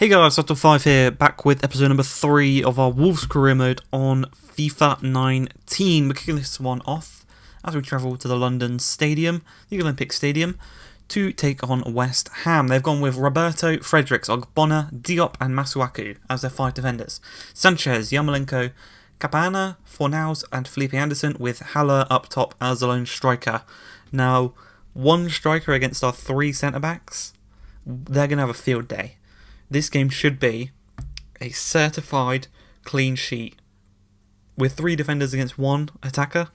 Hey guys, Dr.5 here, back with episode number 3 of our Wolves career mode on FIFA 19. We're kicking this one off as we travel to the London Stadium, the Olympic Stadium, to take on West Ham. They've gone with Roberto, Fredericks, Ogbonna, Diop and Masuaku as their 5 defenders. Sanchez, Yarmolenko, Capana, Fornals and Felipe Anderson, with Haller up top as the lone striker. Now, one striker against our 3 centre-backs, they're going to have a field day. This game should be a certified clean sheet with 3 defenders against 1 attacker.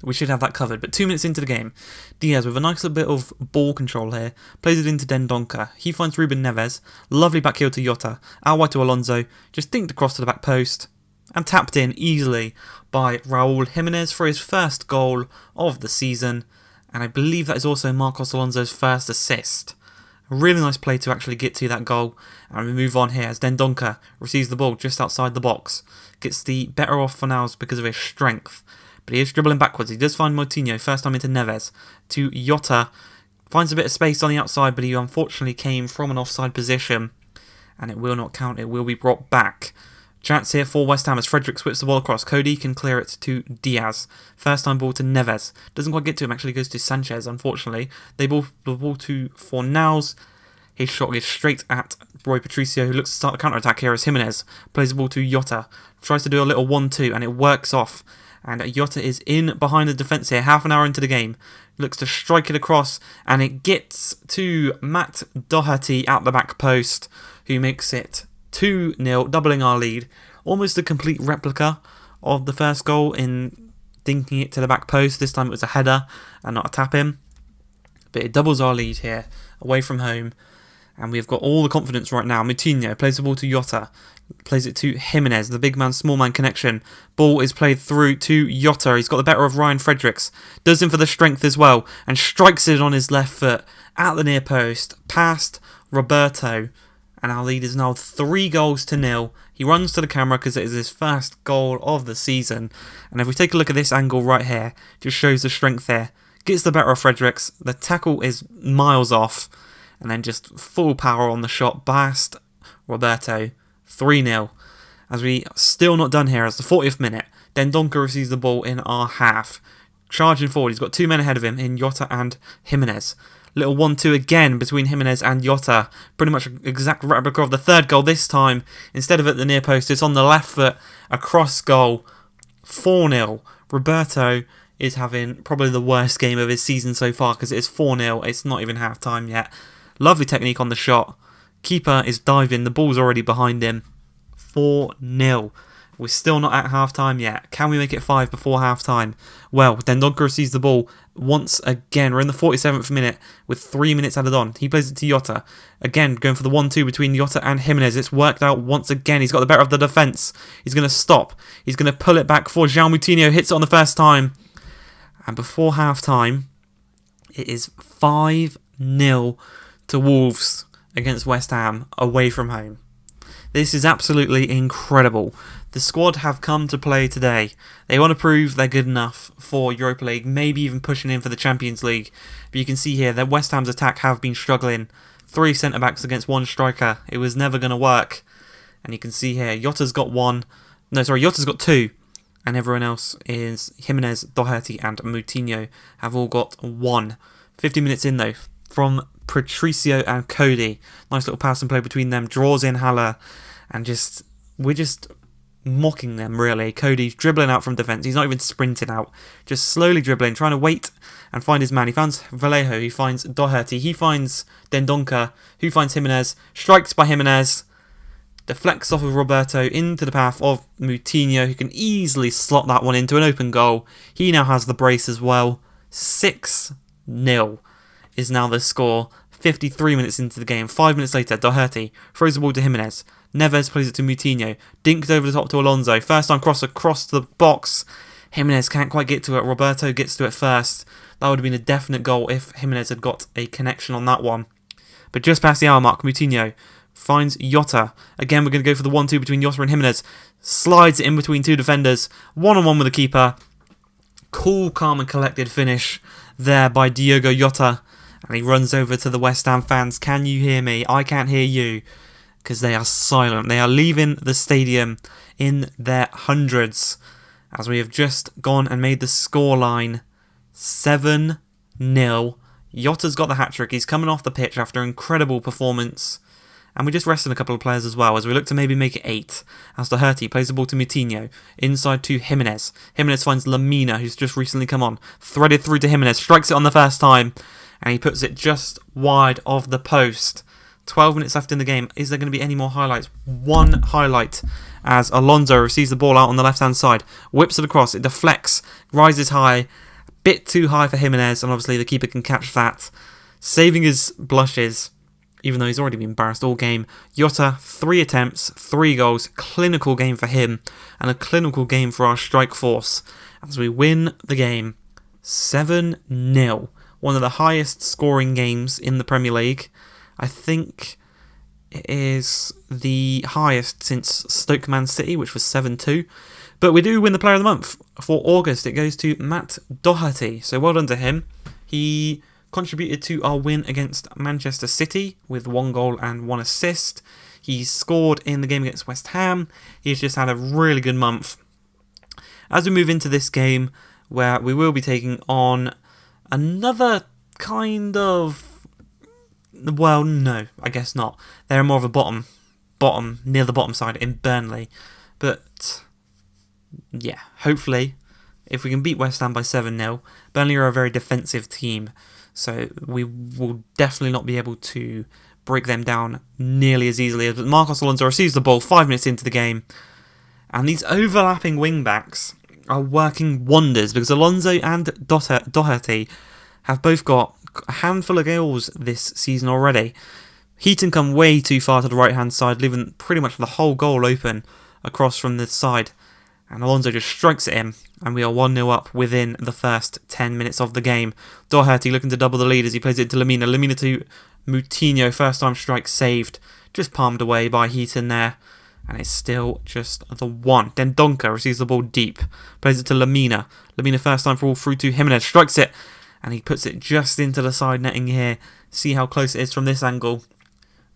We should have that covered. But 2 minutes into the game, Diaz with a nice little bit of ball control here, plays it into Dendoncker. He finds Ruben Neves, lovely back heel to Jota, out wide to Alonso, just dinked across to the back post, and tapped in easily by Raul Jimenez for his first goal of the season. And I believe that is also Marcos Alonso's first assist. A really nice play to actually get to that goal. And we move on here as Dendoncker receives the ball just outside the box. Gets the better off for now because of his strength. But he is dribbling backwards. He does find Moutinho, first time into Neves. To Jota. Finds a bit of space on the outside, but he unfortunately came from an offside position. And it will not count. It will be brought back. Chance here for West Ham as Fredericks whips the ball across. Cody can clear it to Diaz. First time ball to Neves. Doesn't quite get to him, actually goes to Sanchez, unfortunately. They ball the ball to Fornals. His shot goes straight at Roy Patricio, who looks to start the counter-attack here as Jimenez plays the ball to Jota. Tries to do a little 1-2 and it works off. And Jota is in behind the defence here, half an hour into the game. Looks to strike it across and it gets to Matt Doherty at the back post, who makes it 2-0, doubling our lead. Almost a complete replica of the first goal in dinking it to the back post. This time it was a header and not a tap-in. But it doubles our lead here, away from home. And we've got all the confidence right now. Moutinho plays the ball to Jota. Plays it to Jimenez, the big man, small man connection. Ball is played through to Jota. He's got the better of Ryan Fredericks. Does him for the strength as well. And strikes it on his left foot at the near post. Past Roberto. And our lead is now 3-0. He runs to the camera because it is his first goal of the season. And if we take a look at this angle right here, just shows the strength there. Gets the better of Fredericks. The tackle is miles off. And then just full power on the shot. Past Roberto. 3-0. As we still not done here as the 40th minute. Dendoncker receives the ball in our half. Charging forward. He's got 2 men ahead of him in Jota and Jimenez. Little 1-2 again between Jimenez and Jota. Pretty much an exact replica of the third goal this time. Instead of at the near post, it's on the left foot. A cross goal. 4-0. Roberto is having probably the worst game of his season so far because it is 4-0. It's not even half time yet. Lovely technique on the shot. Keeper is diving. The ball's already behind him. 4-0. We're still not at half-time yet. Can we make it 5 before half-time? Well, Dendoncker receives the ball once again. We're in the 47th minute with 3 minutes added on. He plays it to Jota. Again, going for the 1-2 between Jota and Jimenez. It's worked out once again. He's got the better of the defence. He's going to stop. He's going to pull it back for João Moutinho. Hits it on the first time. And before half-time, it is 5-0 to Wolves against West Ham away from home. This is absolutely incredible. The squad have come to play today. They want to prove they're good enough for Europa League, maybe even pushing in for the Champions League. But you can see here that West Ham's attack have been struggling. 3 centre-backs against 1 striker. It was never going to work. And you can see here, Jota's got 2. And everyone else is Jimenez, Doherty and Moutinho have all got 1. 50 minutes in though, from Patricio and Cody. Nice little pass and play between them. Draws in Haller. And we're just mocking them really. Cody's dribbling out from defence. He's not even sprinting out. Just slowly dribbling, trying to wait and find his man. He finds Vallejo. He finds Doherty. He finds Dendoncker. Who finds Jimenez. Strikes by Jimenez. Deflects off of Roberto into the path of Moutinho, who can easily slot that one into an open goal. He now has the brace as well. 6-0 is now the score. 53 minutes into the game. 5 minutes later, Doherty throws the ball to Jimenez. Neves plays it to Moutinho. Dinked over the top to Alonso. First time cross across the box. Jimenez can't quite get to it. Roberto gets to it first. That would have been a definite goal if Jimenez had got a connection on that one. But just past the hour mark, Moutinho finds Jota. Again, we're going to go for the 1-2 between Jota and Jimenez. Slides it in between 2 defenders. 1-on-1 with the keeper. Cool, calm and collected finish there by Diogo Jota. And he runs over to the West Ham fans. Can you hear me? I can't hear you. because they are silent. They are leaving the stadium in their hundreds, as we have just gone and made the scoreline 7-0. Jota's got the hat-trick. He's coming off the pitch after an incredible performance. And we just rested a couple of players as well, as we look to maybe make it 8. As Doherty plays the ball to Moutinho, inside to Jimenez. Jimenez finds Lamina, who's just recently come on. Threaded through to Jimenez, strikes it on the first time, and he puts it just wide of the post. 12 minutes left in the game. Is there going to be any more highlights? One highlight, as Alonso receives the ball out on the left-hand side. Whips it across, it deflects, rises high. A bit too high for Jimenez, and obviously the keeper can catch that. Saving his blushes, even though he's already been embarrassed all game. Jota, 3 attempts, 3 goals. Clinical game for him, and a clinical game for our strike force, as we win the game 7-0. One of the highest scoring games in the Premier League. I think it is the highest since Stoke Man City, which was 7-2. But we do win the Player of the Month. For August, it goes to Matt Doherty. So well done to him. He contributed to our win against Manchester City with 1 goal and 1 assist. He scored in the game against West Ham. He's just had a really good month. As we move into this game, where we will be taking on another kind of... Well, no, I guess not. They're more of a bottom, near the bottom side in Burnley. But, yeah, hopefully, if we can beat West Ham by 7-0, Burnley are a very defensive team. So we will definitely not be able to break them down nearly as easily. But Marcos Alonso receives the ball 5 minutes into the game. And these overlapping wing-backs are working wonders, because Alonso and Doherty have both got a handful of goals this season already. Heaton come way too far to the right-hand side, leaving pretty much the whole goal open across from the side. And Alonso just strikes it in, and we are 1-0 up within the first 10 minutes of the game. Doherty looking to double the lead as he plays it to Lamina. Lamina to Moutinho, first time strike saved. Just palmed away by Heaton there. And it's still just the 1. Then Donker receives the ball deep. Plays it to Lamina. Lamina first time for all through to Jimenez. Strikes it, and he puts it just into the side netting here. See how close it is from this angle.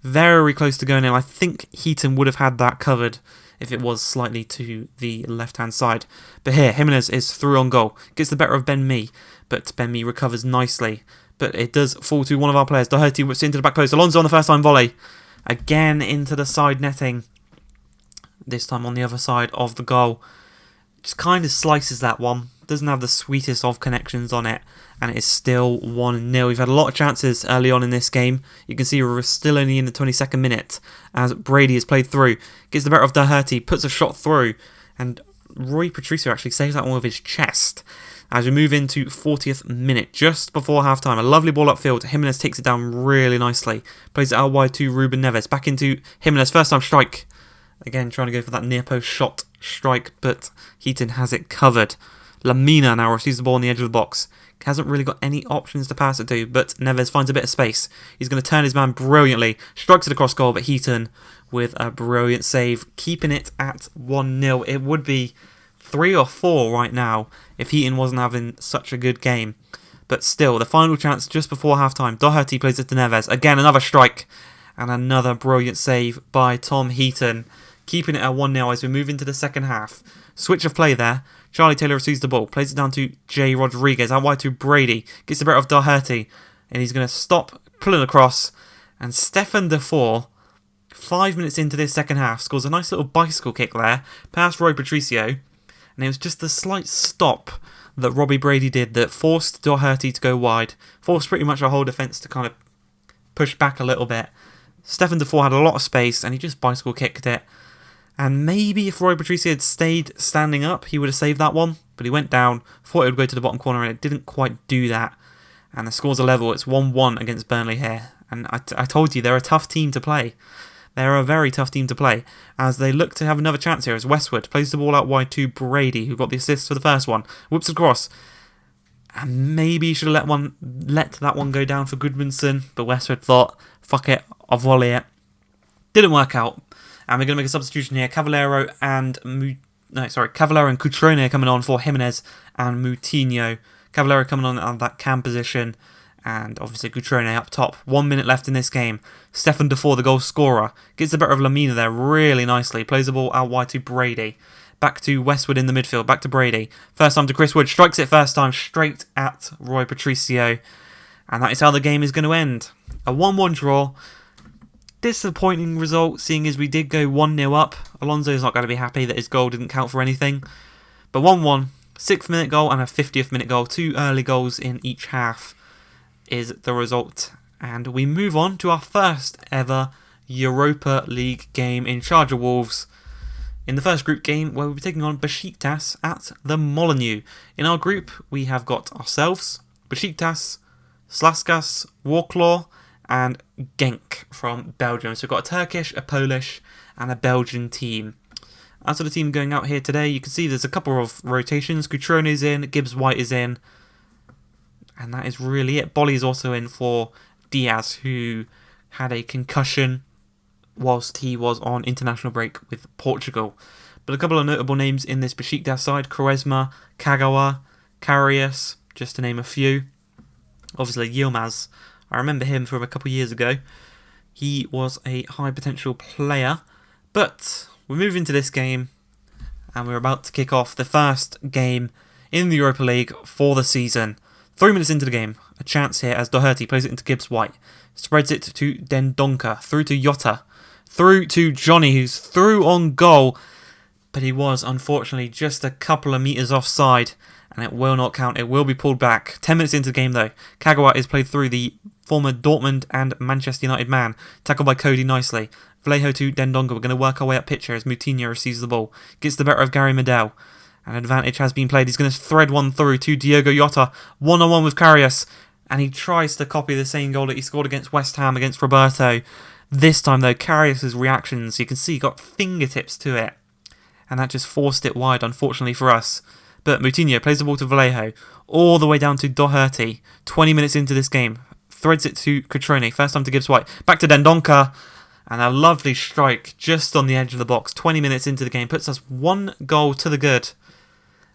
Very close to going in. I think Heaton would have had that covered if it was slightly to the left-hand side. But here, Jimenez is through on goal. Gets the better of Ben Mee, but Ben Mee recovers nicely. But it does fall to one of our players. Doherty whips into the back post. Alonso on the first time volley. Again into the side netting. This time on the other side of the goal. Just kind of slices that one. Doesn't have the sweetest of connections on it. And it is still 1-0. We've had a lot of chances early on in this game. You can see we're still only in the 22nd minute as Brady has played through. Gets the better of Doherty, puts a shot through, and Rui Patricio actually saves that one with his chest. As we move into 40th minute, just before half-time, a lovely ball upfield. Jimenez takes it down really nicely. Plays it out wide to Ruben Neves. Back into Jimenez, first time strike. Again, trying to go for that near post shot strike, but Heaton has it covered. Lamina now receives the ball on the edge of the box. Hasn't really got any options to pass it to, but Neves finds a bit of space. He's going to turn his man brilliantly. Strikes it across goal, but Heaton with a brilliant save, keeping it at 1-0. It would be 3 or 4 right now if Heaton wasn't having such a good game. But still, the final chance just before half-time. Doherty plays it to Neves. Again, another strike. And another brilliant save by Tom Heaton, keeping it at 1-0 as we move into the second half. Switch of play there. Charlie Taylor receives the ball, plays it down to Jay Rodriguez, out wide to Brady, gets the better of Doherty, and he's going to stop, pulling across, and Stefan Defour, 5 minutes into this second half, scores a nice little bicycle kick there, past Rui Patricio, and it was just the slight stop that Robbie Brady did that forced Doherty to go wide, forced pretty much our whole defence to kind of push back a little bit. Stefan Defour had a lot of space, and he just bicycle kicked it. And maybe if Roy Patricio had stayed standing up, he would have saved that one. But he went down, thought it would go to the bottom corner, and it didn't quite do that. And the score's a level. It's 1-1 against Burnley here. And I told you, they're a tough team to play. They're a very tough team to play, as they look to have another chance here as Westwood plays the ball out wide to Brady, who got the assist for the first one. Whoops across. And maybe he should have let that one go down for Goodmanson. But Westwood thought, fuck it, I'll volley it. Didn't work out. And we're going to make a substitution here. Cavallero and Cutrone coming on for Jimenez and Moutinho. Cavallero coming on at that cam position, And obviously Cutrone up top. 1 minute left in this game. Stefan Defour, the goal scorer, gets the better of Lamina there really nicely. Plays the ball out wide to Brady. Back to Westwood in the midfield. Back to Brady. First time to Chris Wood. Strikes it first time straight at Rui Patricio. And that is how the game is going to end. A 1-1 draw. Disappointing result, seeing as we did go 1-0 up. Alonso's not going to be happy that his goal didn't count for anything. But 1-1. 6th minute goal and a 50th minute goal. 2 early goals in each half is the result. And we move on to our first ever Europa League game in charge of Wolves. In the first group game, where we'll be taking on Besiktas at the Molineux. In our group, we have got ourselves, Besiktas, Slaskas, Warklaw, and Genk from Belgium. So we've got a Turkish, a Polish, and a Belgian team. As for the team going out here today, you can see there's a couple of rotations. Cutrone is in, Gibbs White is in, and that is really it. Bolly is also in for Diaz, who had a concussion whilst he was on international break with Portugal. But a couple of notable names in this Besiktas side: Quaresma, Kagawa, Karius, just to name a few. Obviously Yilmaz, I remember him from a couple of years ago. He was a high potential player. But we move into this game, and we're about to kick off the first game in the Europa League for the season. 3 minutes into the game, a chance here as Doherty plays it into Gibbs White. Spreads it to Dendoncker, through to Jota, through to Johnny, who's through on goal. But he was, unfortunately, just a couple of metres offside, and it will not count. It will be pulled back. 10 minutes into the game, though. Kagawa is played through, the former Dortmund and Manchester United man. Tackled by Cody nicely. Vallejo to Dendoncker. We're going to work our way up pitch here as Moutinho receives the ball. Gets the better of Gary Medel. An advantage has been played. He's going to thread one through to Diogo Jota. 1-on-1 with Karius. And he tries to copy the same goal that he scored against West Ham against Roberto. This time, though, Karius' reactions, you can see, he got fingertips to it. And that just forced it wide, unfortunately for us. But Moutinho plays the ball to Vallejo. All the way down to Doherty. 20 minutes into this game. Threads it to Cutrone. First time to Gibbs White. Back to Dendoncker. And a lovely strike just on the edge of the box. 20 minutes into the game. Puts us 1 goal to the good.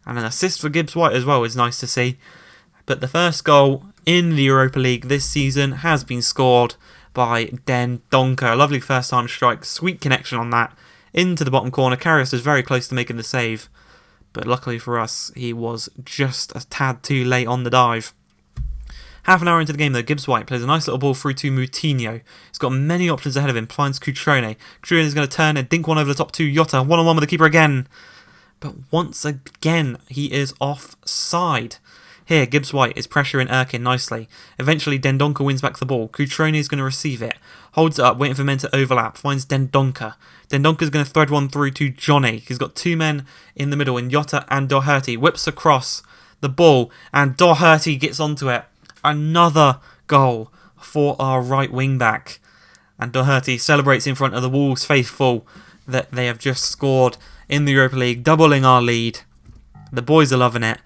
And an assist for Gibbs White as well is nice to see. But the first goal in the Europa League this season has been scored by Dendoncker. A lovely first time strike. Sweet connection on that. Into the bottom corner. Karius is very close to making the save. But luckily for us, he was just a tad too late on the dive. Half an hour into the game, though, Gibbs White plays a nice little ball through to Moutinho. He's got many options ahead of him. Finds Cutrone. Cutrone is going to turn and dink one over the top to Jota. 1-on-1 with the keeper again. But once again, he is offside. Here, Gibbs White is pressuring Erkin nicely. Eventually, Dendoncker wins back the ball. Cutrone is going to receive it. Holds it up, waiting for men to overlap. Finds Dendoncker. Dendoncker is going to thread one through to Johnny. He's got 2 men in the middle, in Jota and Doherty. Whips across the ball, and Doherty gets onto it. Another goal for our right wing back. And Doherty celebrates in front of the Wolves faithful that they have just scored in the Europa League, doubling our lead. The boys are loving it.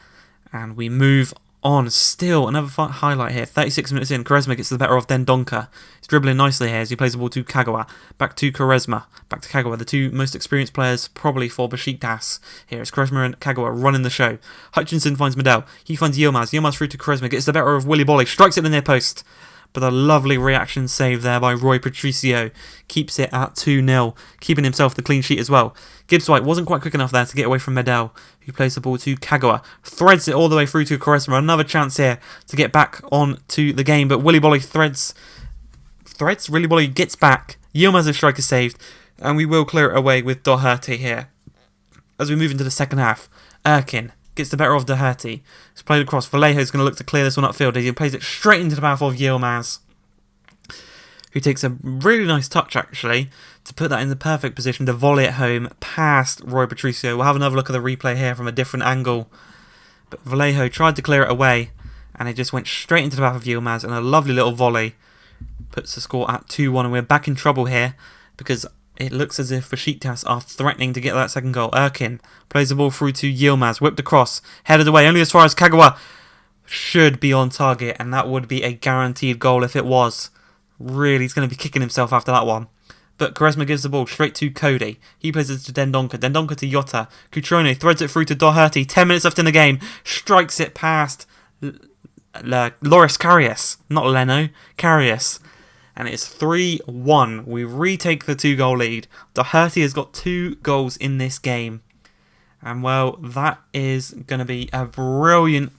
And we move on. Still, another highlight here. 36 minutes in, Quaresma gets the better of Dendoncker. He's dribbling nicely here as he plays the ball to Kagawa. Back to Quaresma. Back to Kagawa, the 2 most experienced players probably for Besiktas. Here it's Quaresma and Kagawa running the show. Hutchinson finds Medel. He finds Yilmaz. Yilmaz through to Quaresma. Gets the better of Willy Bolly. Strikes it in the near post. But a lovely reaction save there by Rui Patricio. Keeps it at 2-0. Keeping himself the clean sheet as well. Gibbs White wasn't quite quick enough there to get away from Medel, who plays the ball to Kagawa. Threads it all the way through to Quaresma. Another chance here to get back on to the game. But Willy Bolly threads. Willy Bolly gets back. Yilmaz's striker saved. And we will clear it away with Doherty here. As we move into the second half, Erkin gets the better of Doherty. It's played across. Vallejo's going to look to clear this one upfield. He plays it straight into the path of Yilmaz, who takes a really nice touch, actually, to put that in the perfect position to volley it home past Rui Patricio. We'll have another look at the replay here from a different angle. But Vallejo tried to clear it away, and it just went straight into the path of Yilmaz, and a lovely little volley puts the score at 2-1, and we're back in trouble here, because it looks as if Besiktas are threatening to get that second goal. Erkin plays the ball through to Yilmaz, whipped across, headed away, only as far as Kagawa. Should be on target, and that would be a guaranteed goal if it was. Really, he's going to be kicking himself after that one. But Quaresma gives the ball straight to Cody. He plays it to Dendoncker. Dendoncker to Jota. Cutrone threads it through to Doherty. 10 minutes left in the game. Strikes it past Loris Karius, not Leno, Karius. And it's 3-1. We retake the 2-goal lead. Doherty has got 2 goals in this game. And well, that is going to be a brilliant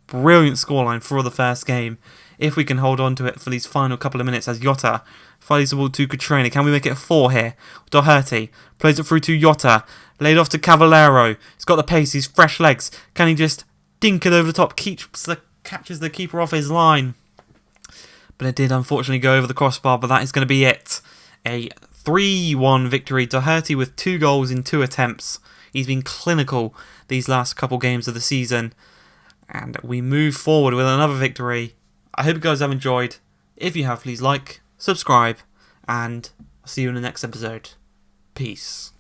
scoreline for the first game. If we can hold on to it for these final couple of minutes as Jota follows the ball to Cutrone. Can we make it a 4 here? Doherty plays it through to Jota. Laid off to Cavallero. He's got the pace. He's fresh legs. Can he just dink it over the top? Catches the keeper off his line. But it did unfortunately go over the crossbar. But that is going to be it. A 3-1 victory. Doherty with 2 goals in 2 attempts. He's been clinical these last couple games of the season. And we move forward with another victory. I hope you guys have enjoyed. If you have, please like, subscribe, and I'll see you in the next episode. Peace.